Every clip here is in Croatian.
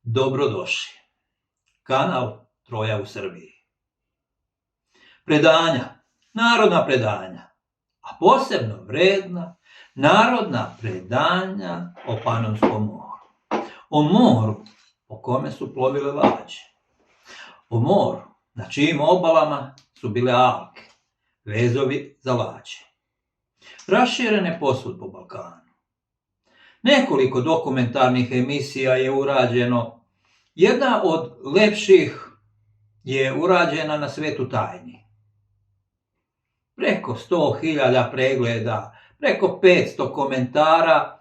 Dobrodošli. Kanal Troja u Srbiji. Predanja, narodna predanja, a posebno vredna narodna predanja o Panonskom moru. O moru po kome su plovile lađe. O moru na čijim obalama su bile alke, vezovi za lađe. Raširene posvud po Balkanu. Nekoliko dokumentarnih emisija je urađeno. Jedna od lepših je urađena na Svetu tajni. Preko 100.000 pregleda, preko 500 komentara,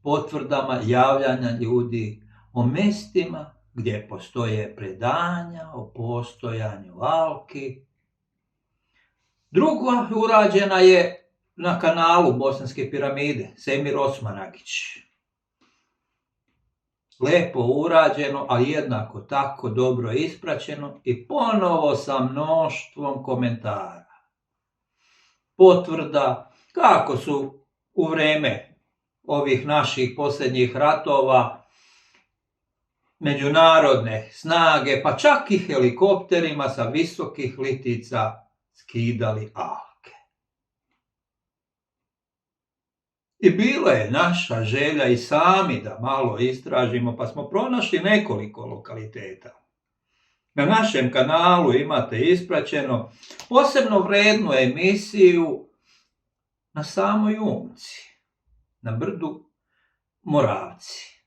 potvrdama javljanja ljudi o mestima gdje postoje predanja o postojanju alki. Druga urađena je na kanalu Bosanske piramide, Semir Osmanagić. Lepo urađeno, ali jednako tako dobro ispraćeno i ponovo sa mnoštvom komentara. Potvrda kako su u vreme ovih naših posljednjih ratova međunarodne snage, pa čak i helikopterima sa visokih litica skidali alke. I bila je naša želja i sami da malo istražimo, pa smo pronašli nekoliko lokaliteta. Na našem kanalu imate ispraćeno posebno vrednu emisiju na samoj Umci, na brdu Moravci,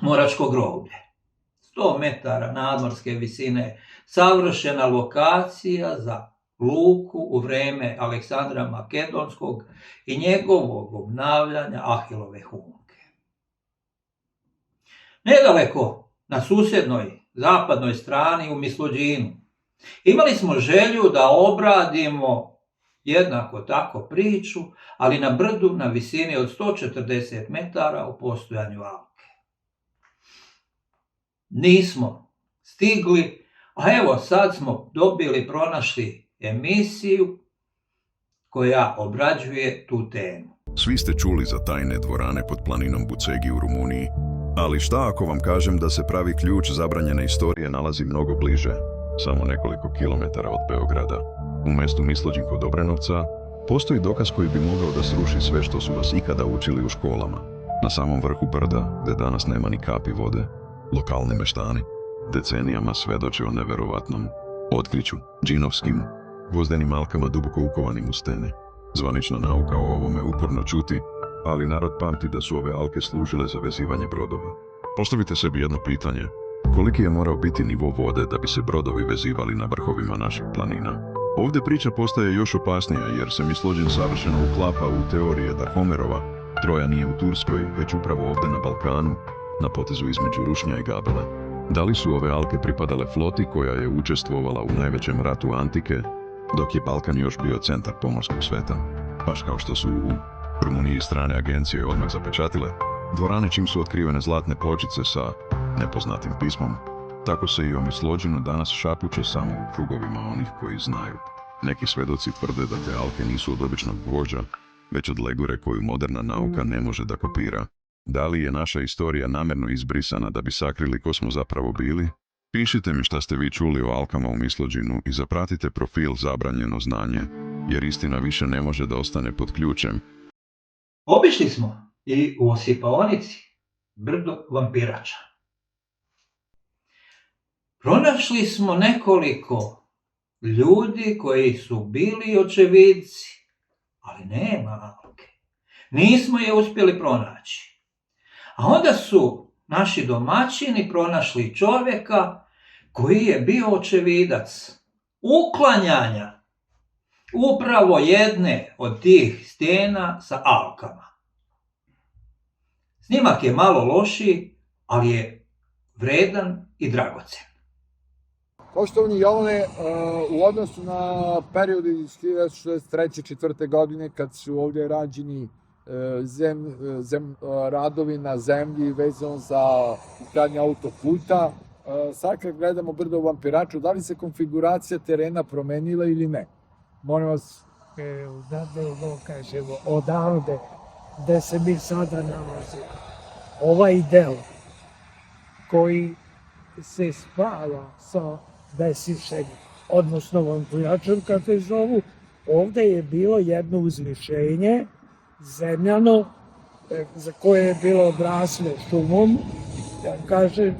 Moračko groblje. 100 metara nadmorske visine, savršena lokacija za luku u vreme Aleksandra Makedonskog i njegovog obnavljanja Ahilove humke. Nedaleko na susjednoj zapadnoj strani u Mislođinu imali smo želju da obradimo jednako tako priču, ali na brdu na visini od 140 metara o postojanju alke. Nismo stigli, a evo sad smo pronašli emisiju koja obrađuje tu temu. Svi ste čuli za tajne dvorane pod planinom Bucegi u Rumuniji, ali šta ako vam kažem da se pravi ključ zabranjene istorije nalazi mnogo bliže, samo nekoliko kilometara od Beograda. U mjestu Mislođin kod Obrenovca postoji dokaz koji bi mogao da sruši sve što su vas ikada učili u školama. Na samom vrhu brda, gdje danas nema ni kapi vode, lokalni meštani decenijama svedoče o neverovatnom otkriću, džinovskim gvozdenim alkama duboko ukovanim u stene. Zvanična nauka o ovome uporno čuti, ali narod pamti da su ove alke služile za vezivanje brodova. Postavite sebi jedno pitanje, koliki je morao biti nivo vode da bi se brodovi vezivali na vrhovima naših planina? Ovdje priča postaje još opasnija jer se Mislođin savršeno uklapa u teorije da Homerova Troja nije u Turskoj, već upravo ovdje na Balkanu, na potezu između Rušnja i Gabele. Da li su ove alke pripadale floti koja je učestvovala u najvećem ratu antike, dok je Balkan još bio centar pomorskog sveta? Baš kao što su u Rumuniji strane agencije odmah zapečatile dvorane čim su otkrivene zlatne pločice sa nepoznatim pismom, tako se i o Mislođinu danas šapuće samo u krugovima onih koji znaju. Neki svedoci tvrde da te alke nisu od običnog gvožđa, već od legure koju moderna nauka ne može da kopira. Da li je naša istorija namjerno izbrisana da bi sakrili ko smo zapravo bili? Pišite mi šta ste vi čuli o alkama u Mislođinu i zapratite profil Zabranjeno znanje, jer istina više ne može da ostane pod ključem. Obišli smo i u Osipaonici, brdo Vampirača. Pronašli smo nekoliko ljudi koji su bili očevidci, ali nema alke. Nismo je uspjeli pronaći. A onda su naši domaćini pronašli čovjeka koji je bio očevidac uklanjanja upravo jedne od tih stijena sa alkama. Snimak je malo lošiji, ali je vredan i dragocen. Poštovani Jovane, u odnosu na period iz 1963-1964. godine kad su ovdje rađeni radovi na zemlji vezano za izgradnju autoputa, sad kad gledamo brdo u Vampiraču, da li se konfiguracija terena promenila ili ne? Molim vas. Odavde, gde se mi sada nalazimo, ovaj deo koji se spava sa Besišem, odnosno vampiračem, kako je zovu. Ovde je bilo jedno uzvišenje, zemljano, za koje je bilo obraslo šumom, da kažem,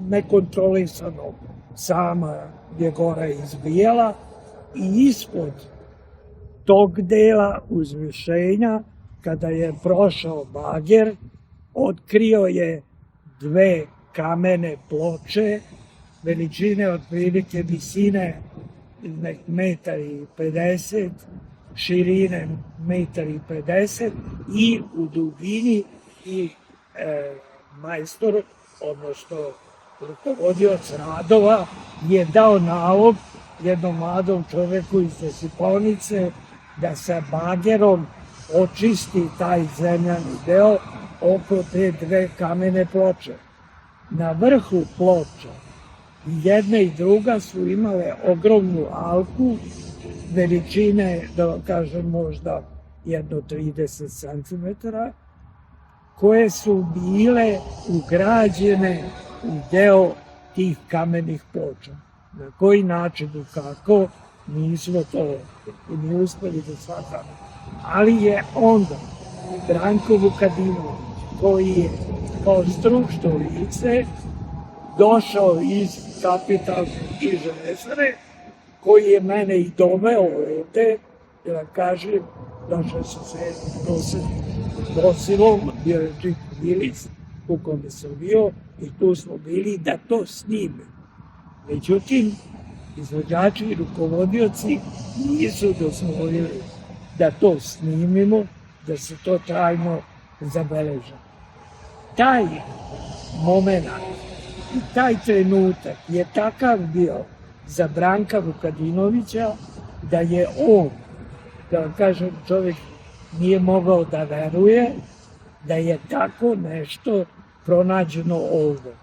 nekontrolisano. Sama je gora izbijala i ispod tog dela uzvišenja, kada je prošao bager, otkrio je dve kamene ploče, veličine otprilike visine 1,50 m, širine 1,50 m i u dubini i majstor, odnosno rukovodioc radova, je dao nalog jednom mladom čoveku iz Desiponice da sa bagerom očisti taj zemljani deo oko te dve kamene ploče. Na vrhu ploča jedna i druga su imale ogromnu alku, veličine, da vam kažem, možda jedno 30 cm, koje su bile ugrađene u deo tih kamenih ploča. Na koji način i kako, nismo to ni uspeli da shvatamo. Ali je onda Branko Vukadinović, koji je kao stručno lice došao iz Kapitalske i Železare, koji je mene i doveo ovde, da vam kažem, došao sam se nosilom, bio je Džik Bilic, u kome sam bio, i tu smo bili da to snime. Međutim, izvođači i rukovodioci nisu dozvolili da to snimimo, da se to trajno zabeleža. Taj moment i taj trenutak je takav bio za Branka Vukadinovića da je on, da vam kažem, čovjek nije mogao da veruje da je tako nešto pronađeno ovde.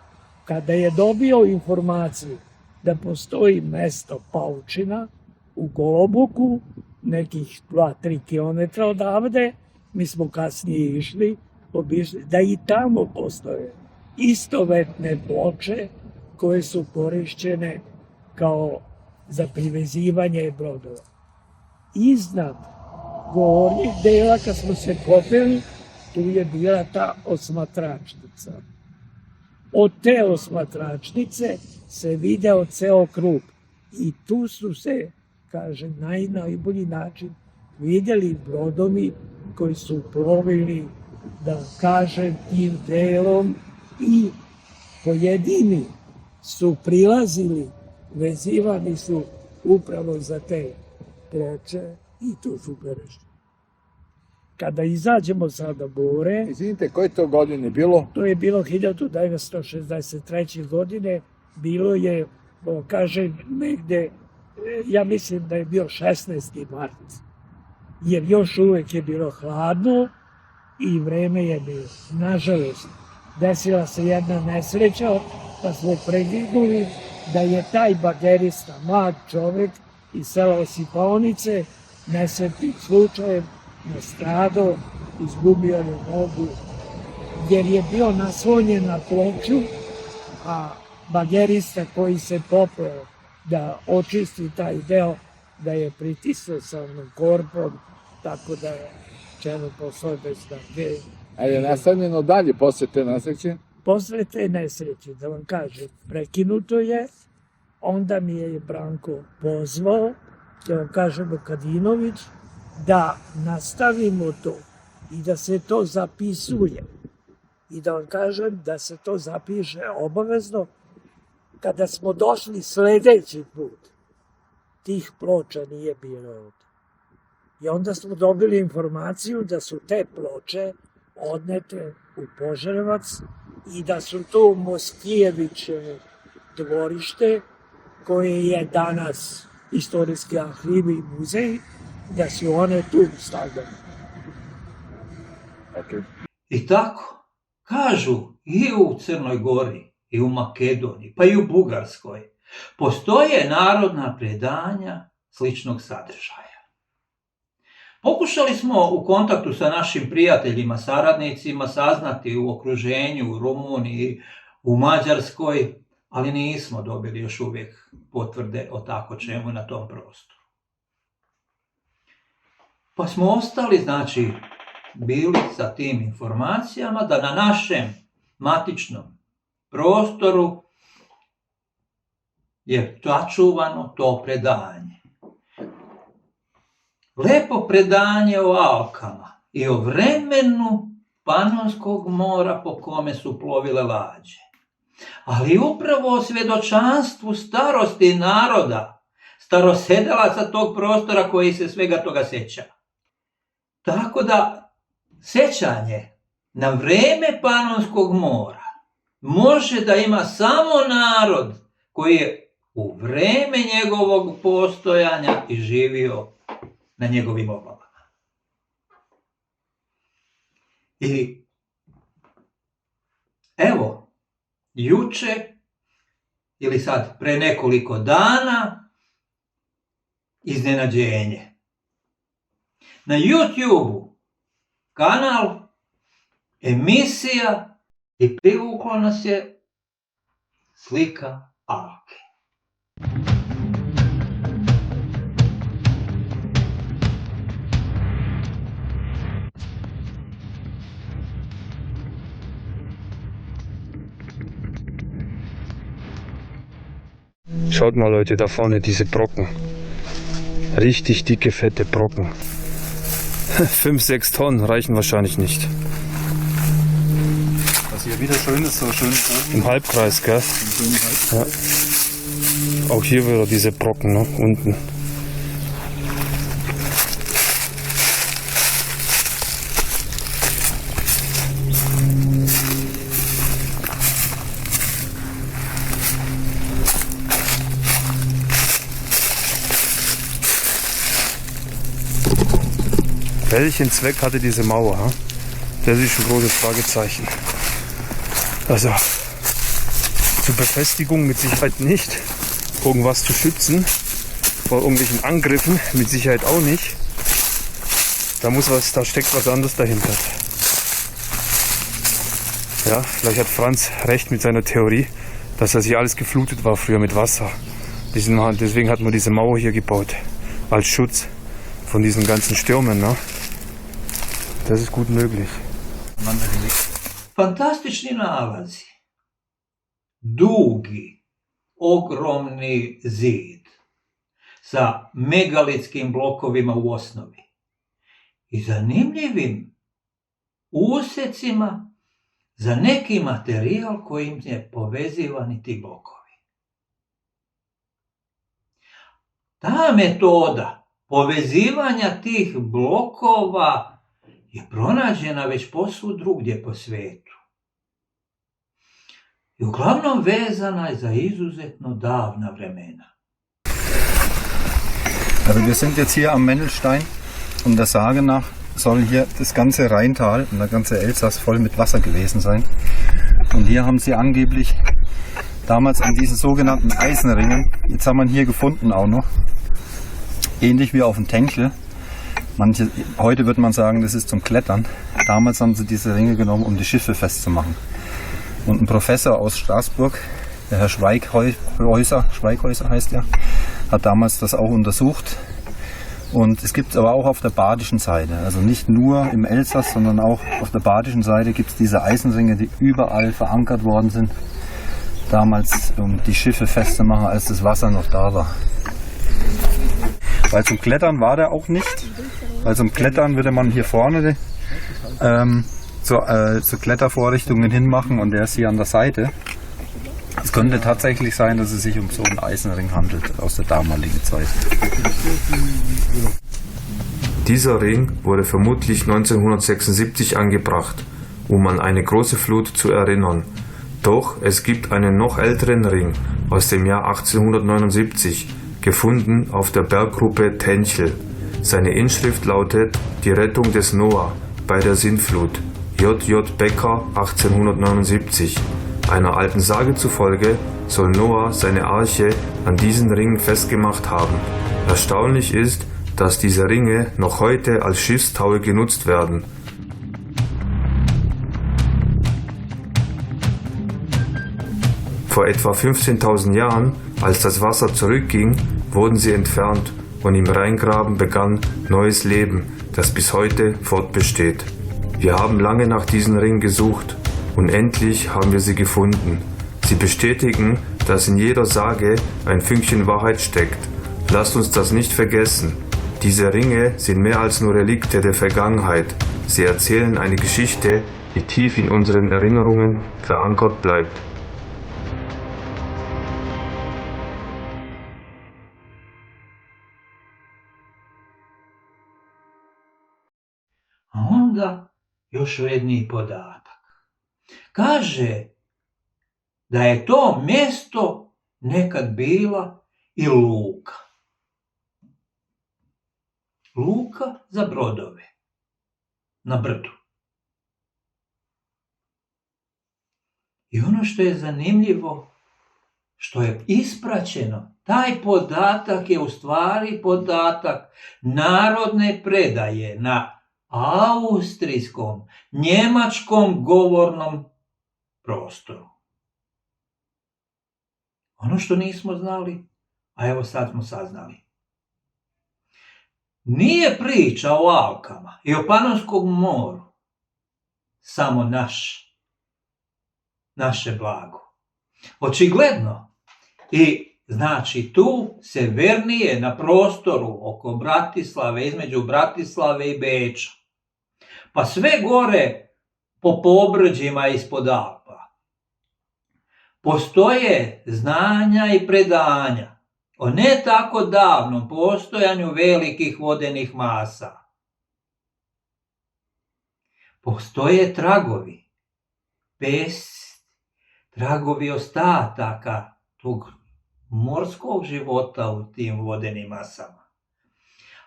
Kada je dobio informaciju da postoji mesto Paučina u Golobuku, nekih 2-3 kilometra odavde, mi smo kasnije išli, obišli, da i tamo postoje istovetne ploče koje su korišćene kao za privezivanje brodova. Iznad gornjeg dela, kad smo se popeli, tu je bila ta osmatračnica. Od te osmatračnice se video ceo krug i tu su se, kažem, na najbolji način videli brodovi koji su plovili, da kažem, tim delom i pojedini su prilazili, vezivani su upravo za te ploče i tu su berešli. Kada izađemo sada Bore... Izvinite, koje to godine bilo? To je bilo 1963. godine, bilo je, kažem, negde, ja mislim da je bio 16. mart, jer još uvek je bilo hladno i vreme je bilo. Nažalost, desila se jedna nesreća, pa smo preginuli da je taj bagerista, mlad čovek iz sela Osipaonice, nesretnim slučajem nastradao, izgubio je nogu, jer je bio naslonjen na ploču, a bagerista koji se popeo da očisti taj deo, da je pritisao sa onom korpom, tako da je čelo poslao bez snage. A je nastavljeno dalje posle te nesreće? Posle te nesreće, da vam kažem, prekinuto je, onda mi je Branko pozvao, da vam kažem, Vukadinović, da nastavimo to i da se to zapisuje. I da vam kažem da se to zapiše obavezno. Kada smo došli sledeći put, tih ploča nije bilo ovde. I onda smo dobili informaciju da su te ploče odnete u Požarevac i da su to Moskijevićevo dvorište, koje je danas istorijski arhiv i muzej, da su one tu stavljene. Okay. I tako, kažu i u Crnoj Gori, i u Makedoniji, pa i u Bugarskoj, postoje narodna predanja sličnog sadržaja. Pokušali smo u kontaktu sa našim prijateljima, saradnicima, saznati u okruženju, u Rumuniji, u Mađarskoj, ali nismo dobili još uvijek potvrde o tako čemu na tom prostoru. Pa smo ostali, znači, bili sa tim informacijama da na našem matičnom prostoru je sačuvano to predanje. Lepo predanje o Alkama i o vremenu Panonskog mora po kome su plovile lađe. Ali upravo o svjedočanstvu starosti naroda, starosedelaca tog prostora koji se svega toga sjeća. Tako da sjećanje na vreme Panonskog mora može da ima samo narod koji je u vreme njegovog postojanja i živio na njegovim obalama. I evo, juče ili sad pre nekoliko dana iznenađenje. Na YouTube-u kanal, emisija i privuklo nas je slika Alke. Schaut mal Leute, da vorne diese Brocken. Richtig dicke, fette Brocken. 5-6 Tonnen reichen wahrscheinlich nicht. Was hier wieder schön ist, so schön oben. Im Halbkreis, gell? Ja. Auch hier wieder diese Brocken, ne? Unten. Welchen Zweck hatte diese Mauer? Hm? Das ist ein großes Fragezeichen. Also zur Befestigung mit Sicherheit nicht. Irgendwas zu schützen vor irgendwelchen Angriffen mit Sicherheit auch nicht. Da steckt was anderes dahinter. Ja, vielleicht hat Franz recht mit seiner Theorie, dass das hier alles geflutet war früher mit Wasser. Deswegen hat man diese Mauer hier gebaut als Schutz von diesen ganzen Stürmen. Ne? Das ist gut möglich. Fantastični nalazi. Dugi, ogromni zid sa megalitskim blokovima u osnovi i zanimljivim usecima za neki materijal kojim je povezivani ti blokovi. Ta metoda povezivanja tih blokova je pronađena već posvud drugdje po svijetu. I uglavnom vezana je za izuzetno davna vremena. Also wir sind jetzt hier am Mendelstein und der Sage nach soll hier das ganze Rheintal und der ganze Elsass voll mit Wasser gewesen sein. Und hier haben sie angeblich damals an diesen sogenannten Eisenringen, jetzt haben wir ihn hier gefunden auch noch, ähnlich wie auf dem Tenchel. Heute würde man sagen, das ist zum Klettern. Damals haben sie diese Ringe genommen, um die Schiffe festzumachen. Und ein Professor aus Straßburg, der Herr Schweighäuser heißt er, hat damals das auch untersucht. Und es gibt es aber auch auf der badischen Seite. Also nicht nur im Elsass, sondern auch auf der badischen Seite gibt es diese Eisenringe, die überall verankert worden sind. Damals, um die Schiffe festzumachen, als das Wasser noch da war. Weil zum Klettern war der auch nicht. Weil zum Klettern würde man hier vorne so Klettervorrichtungen hinmachen und der ist hier an der Seite. Es könnte tatsächlich sein, dass es sich um so einen Eisenring handelt aus der damaligen Zeit. Dieser Ring wurde vermutlich 1976 angebracht, um an eine große Flut zu erinnern. Doch es gibt einen noch älteren Ring aus dem Jahr 1879, gefunden auf der Berggruppe Tenchel. Seine Inschrift lautet Die Rettung des Noah bei der Sintflut, J.J. Becker 1879. Einer alten Sage zufolge soll Noah seine Arche an diesen Ringen festgemacht haben. Erstaunlich ist, dass diese Ringe noch heute als Schiffstaue genutzt werden. Vor etwa 15.000 Jahren, als das Wasser zurückging, wurden sie entfernt und im Rheingraben begann neues Leben, das bis heute fortbesteht. Wir haben lange nach diesen Ringen gesucht und endlich haben wir sie gefunden. Sie bestätigen, dass in jeder Sage ein Fünkchen Wahrheit steckt. Lasst uns das nicht vergessen. Diese Ringe sind mehr als nur Relikte der Vergangenheit. Sie erzählen eine Geschichte, die tief in unseren Erinnerungen verankert bleibt. A onda još vredniji podatak. Kaže da je to mjesto nekad bila i luka. Luka za brodove na brdu. I ono što je zanimljivo, što je ispraćeno, taj podatak je u stvari podatak narodne predaje na austrijskom, njemačkom govornom prostoru. Ono što nismo znali, a evo sad smo saznali. Nije priča o Alkama i o Panonskom moru samo naše blago. Očigledno, i znači tu severnije na prostoru oko Bratislave, između Bratislave i Beča, pa sve gore po pobrđima ispod Alpa, postoje znanja i predanja o ne tako davnom postojanju velikih vodenih masa. Postoje tragovi, tragovi ostataka tog morskog života u tim vodenim masama.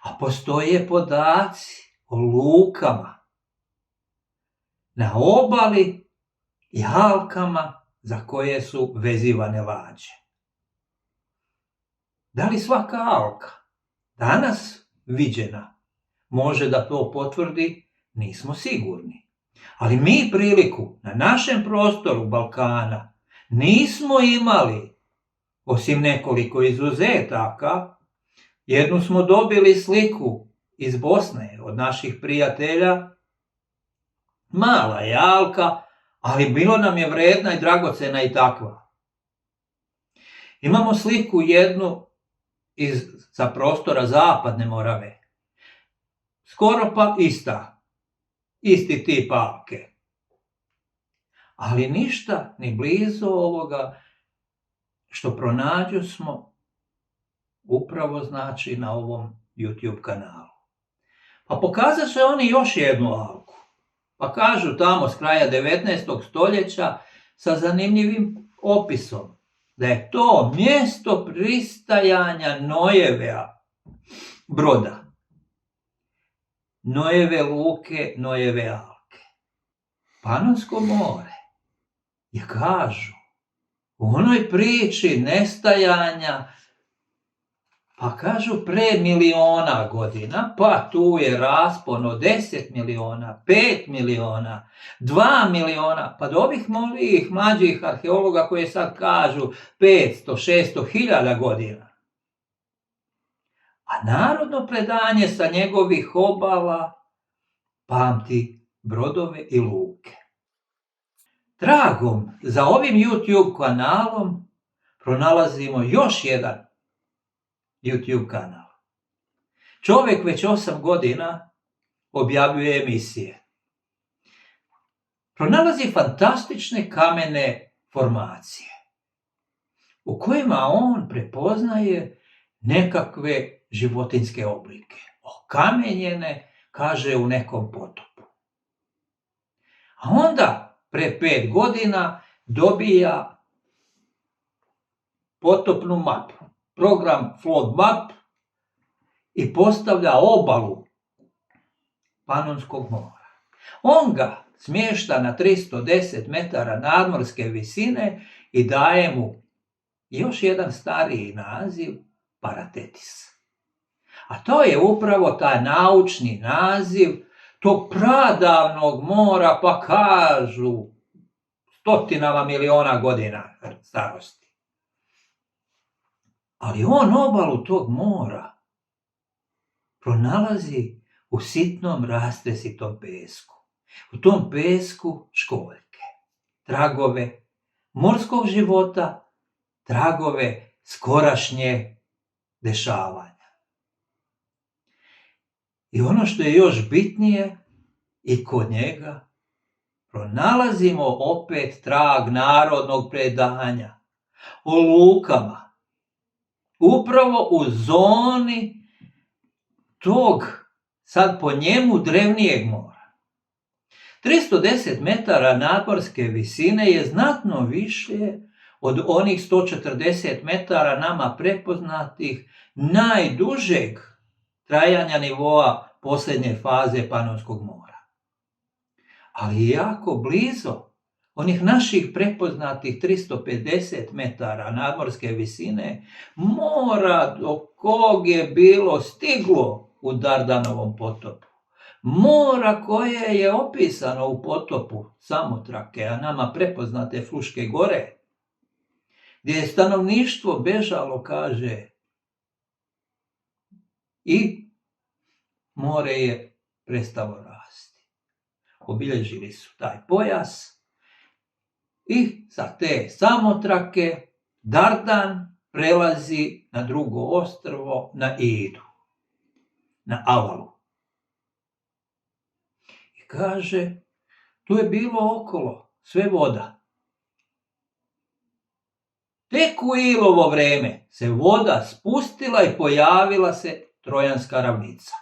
A postoje podaci o lukama na obali i alkama za koje su vezivane lađe. Da li svaka alka danas viđena može da to potvrdi, nismo sigurni. Ali mi priliku na našem prostoru Balkana nismo imali, osim nekoliko izuzetaka. Jednu smo dobili sliku iz Bosne od naših prijatelja. Mala je alka, ali bilo nam je vredna i dragocena i takva. Imamo sliku jednu sa prostora Zapadne Morave. Skoro pa isti tip alke. Ali ništa ni blizu ovoga što pronađu smo upravo znači na ovom YouTube kanalu. Pa pokazat će oni još jednu alku. Pa kažu tamo s kraja 19. stoljeća sa zanimljivim opisom da je to mjesto pristajanja Nojeva broda. Nojeve luke, Nojeve alke. Panonsko more je, kažu, u onoj priči nestajanja, pa kažu pre miliona godina, pa tu je raspon od 10 miliona, 5 miliona, 2 miliona, pa do ovih novih mlađih arheologa koji sad kažu 500, 600 hiljada godina. A narodno predanje sa njegovih obala pamti brodove i luke. Tragom za ovim YouTube kanalom pronalazimo još jedan YouTube kanal. Čovjek već 8 godina objavljuje emisije. Pronalazi fantastične kamene formacije u kojima on prepoznaje nekakve životinjske oblike. Okamenjene, kaže, u nekom potopu. A onda, pre 5 godina, dobija potopnu mapu. Program Flood Map i postavlja obalu Panonskog mora. On ga smješta na 310 metara nadmorske visine i daje mu još jedan stariji naziv, Paratetis. A to je upravo taj naučni naziv tog pradavnog mora, pa kažu stotinama miliona godina starosti. Ali on obalu tog mora pronalazi u sitnom rastresitom pesku. U tom pesku školjke, tragove morskog života, tragove skorašnje dešavanja. I ono što je još bitnije, i kod njega pronalazimo opet trag narodnog predanja o lukama, upravo u zoni tog, sad po njemu, drevnijeg mora. 310 metara nadmorske visine je znatno više od onih 140 metara nama prepoznatih najdužeg trajanja nivoa posljednje faze Panonskog mora. Ali je jako blizu onih naših prepoznatih 350 metara nadmorske visine mora do kog je bilo stiglo u Dardanovom potopu. Mora koje je opisano u potopu Samotrake, a nama prepoznate Fruške gore, gdje je stanovništvo bežalo, kaže, i more je prestalo rasti. Obilježili su taj pojas i sa te Samotrake Dardan prelazi na drugo ostrvo, na Idu, na Avalu. I kaže, tu je bilo okolo sve voda. Tek u Ilovo vreme se voda spustila i pojavila se Trojanska ravnica.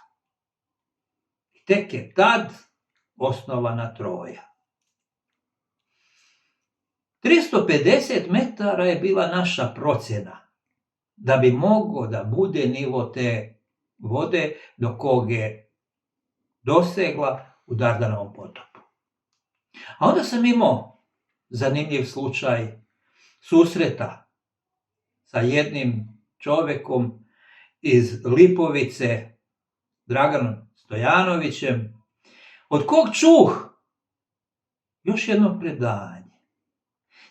I tek je tad osnovana Troja. 350 metara je bila naša procjena da bi moglo da bude nivo te vode do kog je dosegla u Dardanovom potopu. A onda sam imao zanimljiv slučaj susreta sa jednim čovjekom iz Lipovice, Draganom Stojanovićem, od kog čuh još jedno predanje.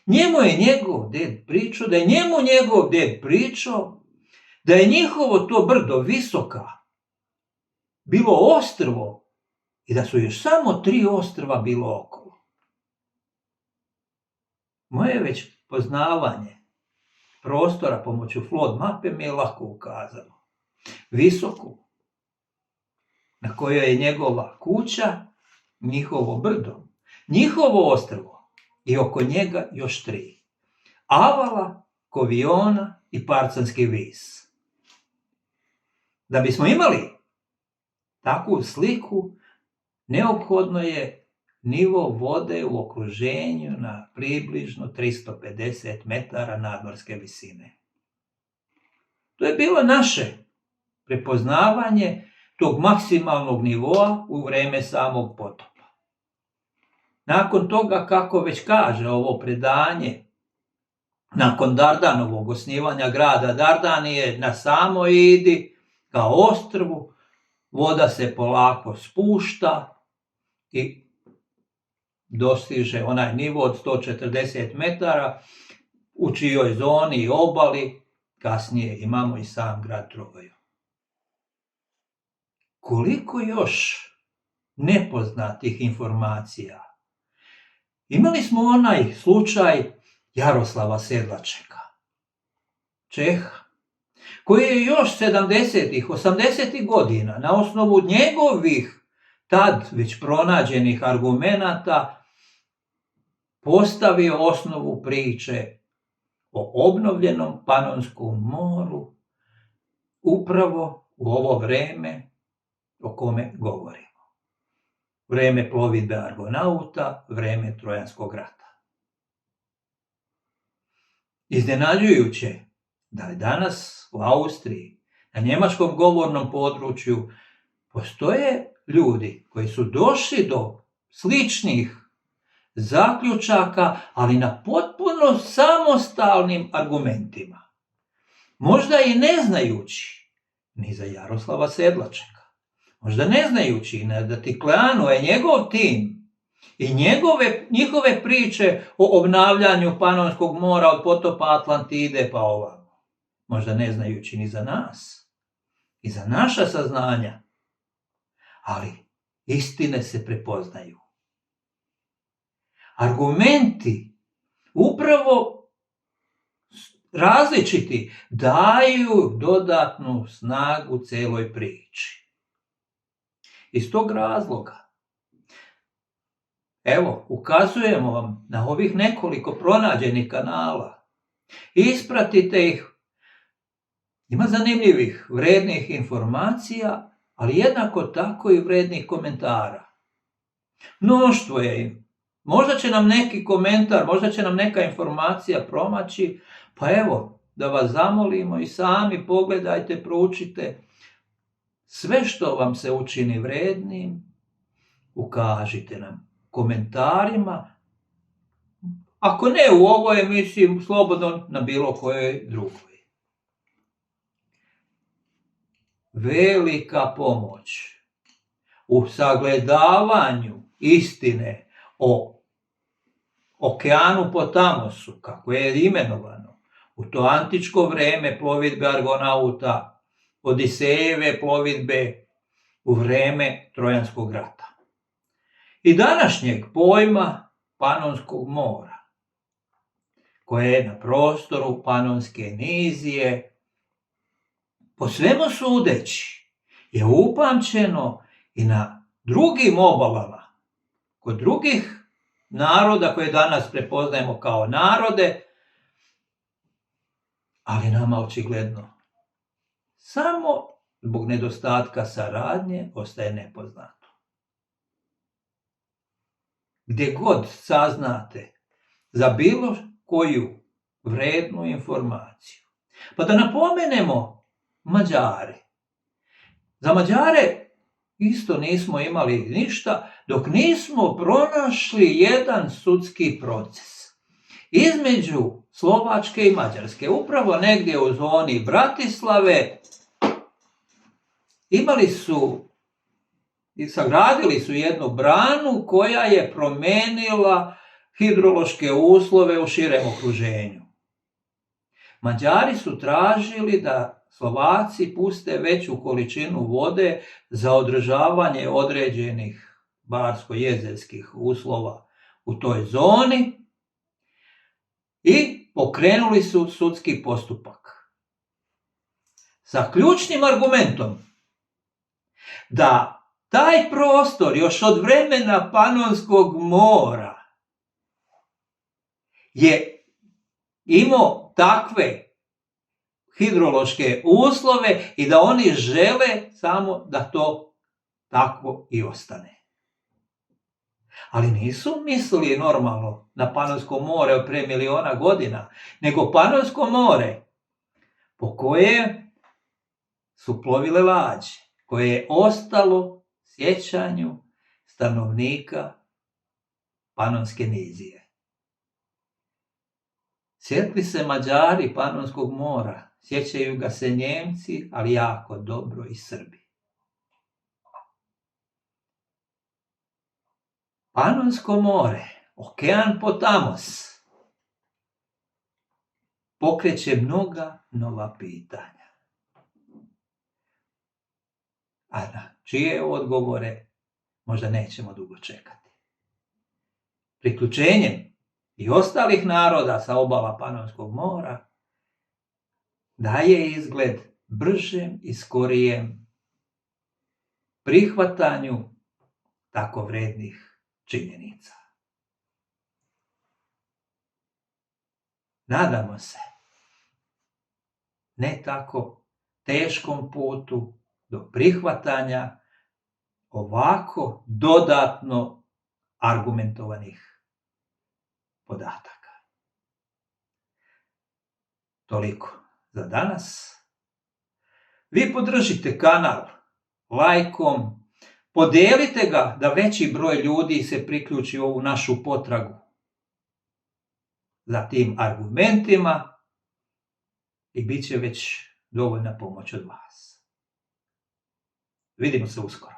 Njemu je njegov ded pričao, da je njemu njegov ded pričao, da je njihovo to brdo Visoka bilo ostrvo i da su još samo 3 ostrva bilo okolo. Moje već poznavanje prostora pomoću flood mape mi je lako ukazalo. Visoku, na kojoj je njegova kuća, njihovo brdo, njihovo ostrvo i oko njega još 3. Avala, Koviona i Parcanski vis. Da bismo imali takvu sliku, neophodno je nivo vode u okruženju na približno 350 metara nadmorske visine. To je bilo naše prepoznavanje tog maksimalnog nivoa u vreme samog potopa. Nakon toga, kako već kaže ovo predanje, nakon Dardanovog osnivanja grada Dardanije na samoj Idi, kao ostrvu, voda se polako spušta i dostiže onaj nivo od 140 metara, u čijoj zoni i obali kasnije imamo i sam grad Troju. Koliko još nepoznatih informacija. Imali smo onaj slučaj Jaroslava Sedlačeka, Čeha, koji je još 70-ih, 80-ih godina na osnovu njegovih tad već pronađenih argumenata postavio osnovu priče o obnovljenom Panonskom moru upravo u ovo vreme o kome govorimo. Vreme plovidbe Argonauta, vreme Trojanskog rata. Iznenađujuće da je danas u Austriji, na njemačkom govornom području, postoje ljudi koji su došli do sličnih zaključaka, ali na potpuno samostalnim argumentima. Možda i ne znajući ni za Jaroslava Sedlačeka, možda ne znajući da Dioklecijanu je njegov tim I njihove priče o obnavljanju Panonskog mora od potopa Atlantide pa ovamo, možda ne znajući ni za nas i za naša saznanja, ali istine se prepoznaju. Argumenti upravo različiti daju dodatnu snagu celoj priči. Iz tog razloga, evo, ukazujemo vam na ovih nekoliko pronađenih kanala. Ispratite ih. Ima zanimljivih, vrednih informacija, ali jednako tako i vrednih komentara. Mnoštvo je. Možda će nam neki komentar, možda će nam neka informacija promaći, pa evo, da vas zamolimo i sami pogledajte, proučite. Sve što vam se učini vrednim, ukažite nam komentarima. Ako ne u ovoj emisiji, slobodno na bilo kojoj drugoj. Velika pomoć u sagledavanju istine o okeanu Potamosu, kako je imenovano, u to antičko vreme plovidbe Argonauta, Odisejeve plovidbe u vreme Trojanskog rata. I današnjeg pojma Panonskog mora, koje je na prostoru Panonske nizije, po svemu sudeći, je upamćeno i na drugim obalama, kod drugih naroda koje danas prepoznajemo kao narode, ali nama očigledno samo zbog nedostatka saradnje ostaje nepoznato. Gdje god saznate za bilo koju vrednu informaciju, pa da napomenemo Mađare. Za Mađare isto nismo imali ništa dok nismo pronašli jedan sudski proces između Slovačke i Mađarske. Upravo negdje u zoni Bratislave imali su i sagradili su jednu branu koja je promenila hidrološke uslove u širem okruženju. Mađari su tražili da Slovaci puste veću količinu vode za održavanje određenih barsko-jezerskih uslova u toj zoni i pokrenuli su sudski postupak sa ključnim argumentom da taj prostor još od vremena Panonskog mora je imao takve hidrološke uslove i da oni žele samo da to tako i ostane. Ali nisu mislili normalno na Panonsko more od pre miliona godina, nego Panonsko more po koje su plovile lađe, koje je ostalo sjećanju stanovnika Panonske nizije. Sjetli se Mađari Panonskog mora, sjećaju ga se Njemci, ali jako dobro i Srbi. Panonsko more, okean Potamos, pokreće mnoga nova pitanja. A na čije odgovore možda nećemo dugo čekati. Priključenjem i ostalih naroda sa obala Panonskog mora daje izgled bržem i skorijem prihvatanju tako vrednih činjenica. Nadamo se ne tako teškom putu do prihvatanja ovako dodatno argumentovanih podataka. Toliko za danas. Vi podržite kanal lajkom, podijelite ga da veći broj ljudi se priključi u ovu našu potragu za tim argumentima i bit će već dovoljna pomoć od vas. Vidimo se uskoro.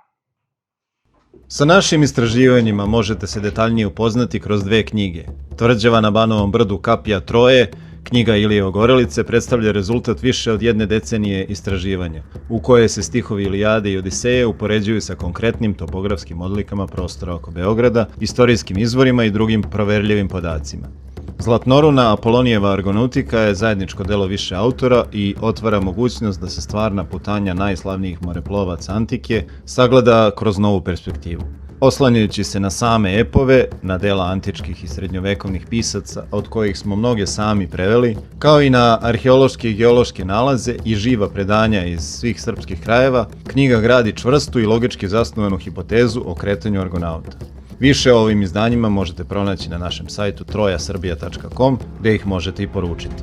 Sa našim istraživanjima možete se detaljnije upoznati kroz 2 knjige. Tvrđava na Banovom brdu kapija Troje, knjiga Ilije Ogorelice, predstavlja rezultat više od 1 decenije istraživanja, u kojoj se stihovi Ilijade i Odiseje upoređuju sa konkretnim topografskim odlikama prostora oko Beograda, istorijskim izvorima i drugim proverljivim podacima. Zlatnoruna Apolonijeva Argonautika je zajedničko delo više autora i otvara mogućnost da se stvarna putanja najslavnijih moreplovaca antike sagleda kroz novu perspektivu. Oslanjajući se na same epove, na dela antičkih i srednjovekovnih pisaca, od kojih smo mnoge sami preveli, kao i na arheološke i geološke nalaze i živa predanja iz svih srpskih krajeva, knjiga gradi čvrstu i logički zasnovanu hipotezu o kretanju Argonauta. Više o ovim izdanjima možete pronaći na našem sajtu trojasrbija.com, gde ih možete i poručiti.